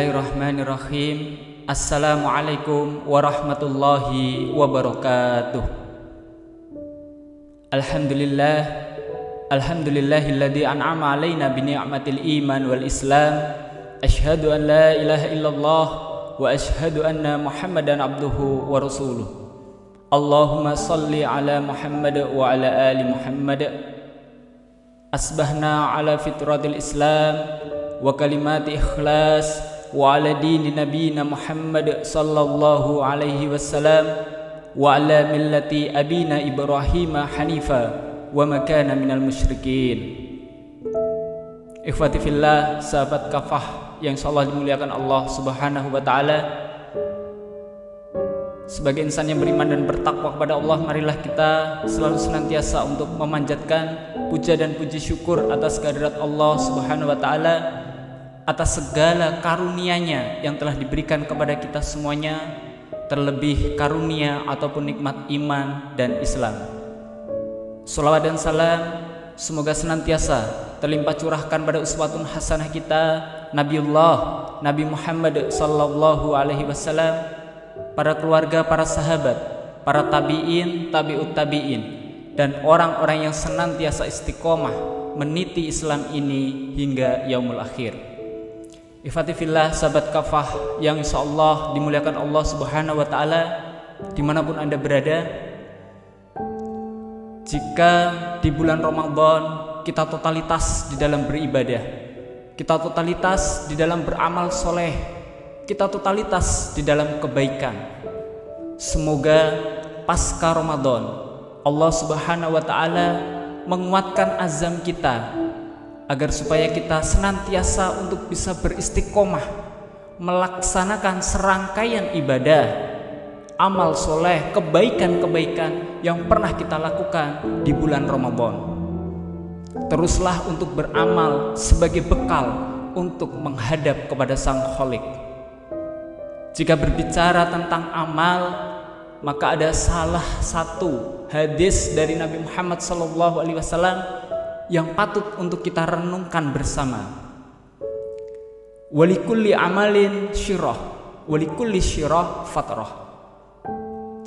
Bismillahirrahmanirrahim. Assalamualaikum warahmatullahi wabarakatuh. Alhamdulillahilladzi an'ama alaina bi ni'matil iman wal islam. Asyhadu an la ilaha illallah wa asyhadu anna Muhammadan abduhu wa rasuluh. Allahumma salli ala Muhammad wa ala ali Muhammad. Asbahna ala fitratil Islam wa kalimati ikhlas wa ala dini nabiyina Muhammad sallallahu alaihi wasallam wa ala millati abina Ibrahim hanifa wa ma kana minal musyrikin. Ikhwati fillah, sahabat kafah yang insyaallah dimuliakan Allah Subhanahu wa taala. Sebagai insan yang beriman dan bertakwa kepada Allah, marilah kita selalu senantiasa untuk memanjatkan puja dan puji syukur atas kehadirat Allah Subhanahu wa taala, atas segala karunia-Nya yang telah diberikan kepada kita semuanya, terlebih karunia ataupun nikmat iman dan Islam. Shalawat dan salam semoga senantiasa terlimpah curahkan pada uswatun hasanah kita Nabi Muhammad sallallahu alaihi wasallam, para keluarga, para sahabat, para tabi'in, tabi'ut tabi'in, dan orang-orang yang senantiasa istiqomah meniti Islam ini hingga yaumul akhir. Ikhwati fillah, sahabat kafah yang insyaallah dimuliakan Allah Subhanahu wa taala, dimanapun Anda berada, jika di bulan Ramadan kita totalitas di dalam beribadah, kita totalitas di dalam beramal soleh, kita totalitas di dalam kebaikan, semoga pasca Ramadan Allah Subhanahu wa taala menguatkan azam kita agar supaya kita senantiasa untuk bisa beristiqomah melaksanakan serangkaian ibadah, amal soleh, kebaikan-kebaikan yang pernah kita lakukan di bulan Ramadan. Teruslah untuk beramal sebagai bekal untuk menghadap kepada Sang Khalik. Jika berbicara tentang amal, maka ada salah satu hadis dari Nabi Muhammad SAW yang patut untuk kita renungkan bersama. Walikulli amalin syirah, walikulli syirah fatrah.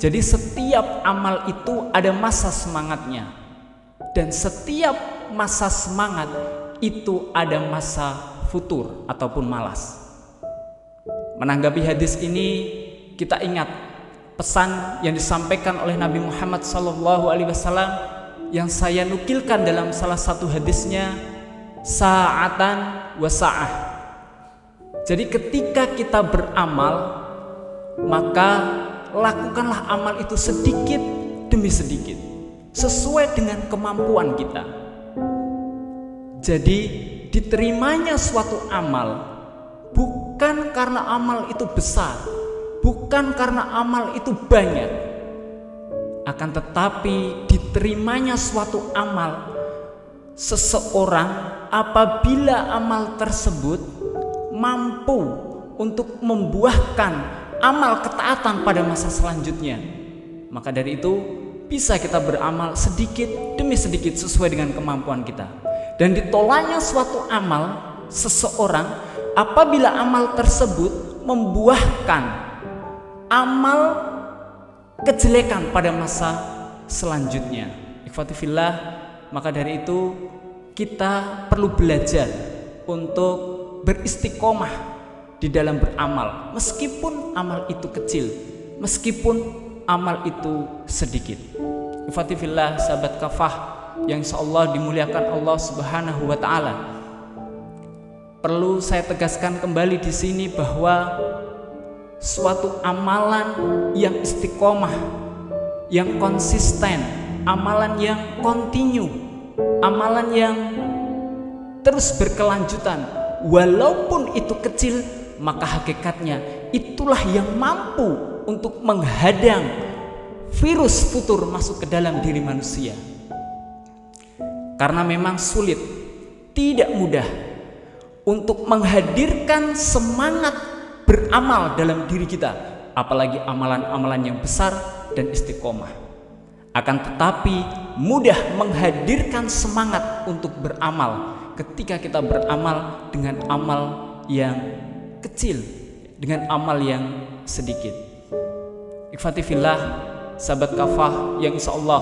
Jadi setiap amal itu ada masa semangatnya, dan setiap masa semangat itu ada masa futur ataupun malas. Menanggapi hadis ini, kita ingat pesan yang disampaikan oleh Nabi Muhammad SAW yang saya nukilkan dalam salah satu hadisnya, sa'atan wa sa'ah. Jadi ketika kita beramal, maka lakukanlah amal itu sedikit demi sedikit, sesuai dengan kemampuan kita. Jadi diterimanya suatu amal bukan karena amal itu besar, bukan karena amal itu banyak, akan tetapi diterimanya suatu amal seseorang apabila amal tersebut mampu untuk membuahkan amal ketaatan pada masa selanjutnya. Maka dari itu bisa kita beramal sedikit demi sedikit sesuai dengan kemampuan kita. Dan ditolaknya suatu amal seseorang apabila amal tersebut membuahkan amal kejelekan pada masa selanjutnya. Ikhwati fillah, maka dari itu kita perlu belajar untuk beristiqomah di dalam beramal, meskipun amal itu kecil, meskipun amal itu sedikit. Ikhwati fillah, sahabat kafah yang insyaallah dimuliakan Allah Subhanahu wa taala, perlu saya tegaskan kembali di sini bahwa suatu amalan yang istiqomah, yang konsisten, amalan yang kontinu, amalan yang terus berkelanjutan, walaupun itu kecil, maka hakikatnya itulah yang mampu untuk menghadang virus futur masuk ke dalam diri manusia. Karena memang sulit, tidak mudah untuk menghadirkan semangat beramal dalam diri kita, apalagi amalan-amalan yang besar dan istiqomah. Akan tetapi mudah menghadirkan semangat untuk beramal ketika kita beramal dengan amal yang kecil, dengan amal yang sedikit. Ikhwati fillah, sahabat kafah yang insya Allah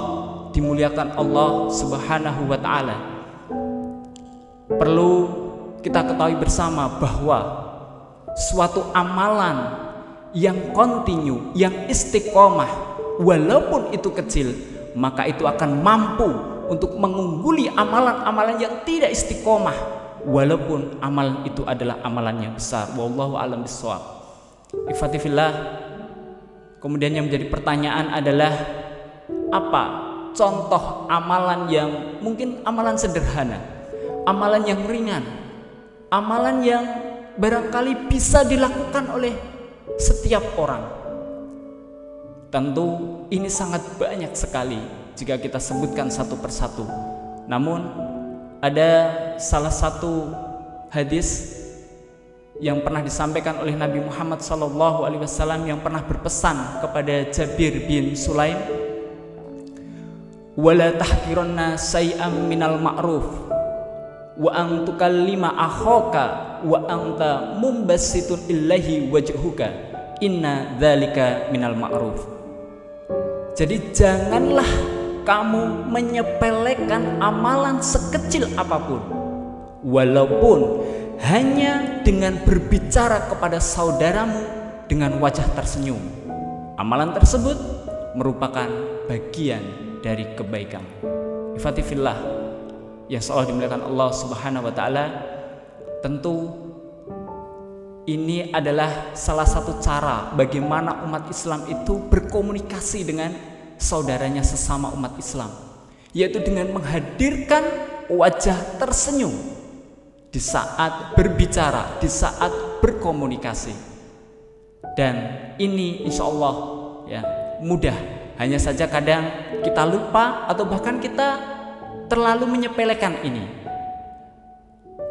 dimuliakan Allah Subhanahu wa ta'ala, perlu kita ketahui bersama bahwa suatu amalan yang kontinu, yang istiqomah, walaupun itu kecil, maka itu akan mampu untuk mengungguli amalan-amalan yang tidak istiqomah, walaupun amalan itu adalah amalan yang besar. Wallahu a'lam bishawab. Ikhwati fillah, kemudian yang menjadi pertanyaan adalah, apa contoh amalan yang mungkin amalan sederhana, amalan yang ringan, amalan yang barangkali bisa dilakukan oleh setiap orang? Tentu ini sangat banyak sekali jika kita sebutkan satu persatu. Namun ada salah satu hadis yang pernah disampaikan oleh Nabi Muhammad SAW yang pernah berpesan kepada Jabir bin Sulaim, wala tahqiranna syai'an minal ma'ruf wa an tukallima akhaka wa anta mumbasitun illahi wajhuka inna dzalika minal ma'ruf. Jadi janganlah kamu menyepelekan amalan sekecil apapun, walaupun hanya dengan berbicara kepada saudaramu dengan wajah tersenyum. Amalan tersebut merupakan bagian dari kebaikan. Ikhwati fillah yang seolah dimuliakan Allah Subhanahu wa ta'ala, tentu ini adalah salah satu cara bagaimana umat Islam itu berkomunikasi dengan saudaranya sesama umat Islam, yaitu dengan menghadirkan wajah tersenyum di saat berbicara, di saat berkomunikasi. Dan ini insya Allah ya mudah. Hanya saja kadang kita lupa atau bahkan kita terlalu menyepelekan ini.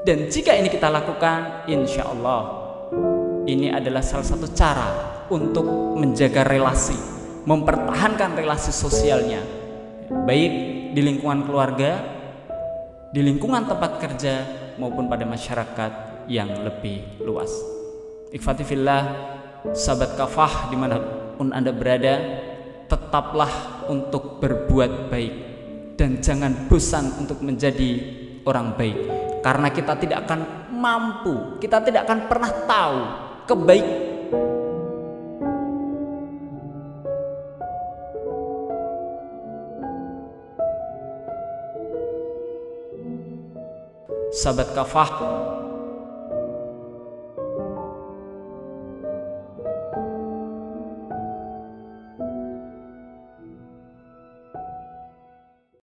Dan jika ini kita lakukan, insya Allah ini adalah salah satu cara untuk menjaga relasi, mempertahankan relasi sosialnya, baik di lingkungan keluarga, di lingkungan tempat kerja, maupun pada masyarakat yang lebih luas. Ikhwati fillah, sahabat kafah dimanapun Anda berada, tetaplah untuk berbuat baik dan jangan bosan untuk menjadi orang baik, karena kita tidak akan mampu, kita tidak akan pernah tahu kebaikan. Sahabat kafah,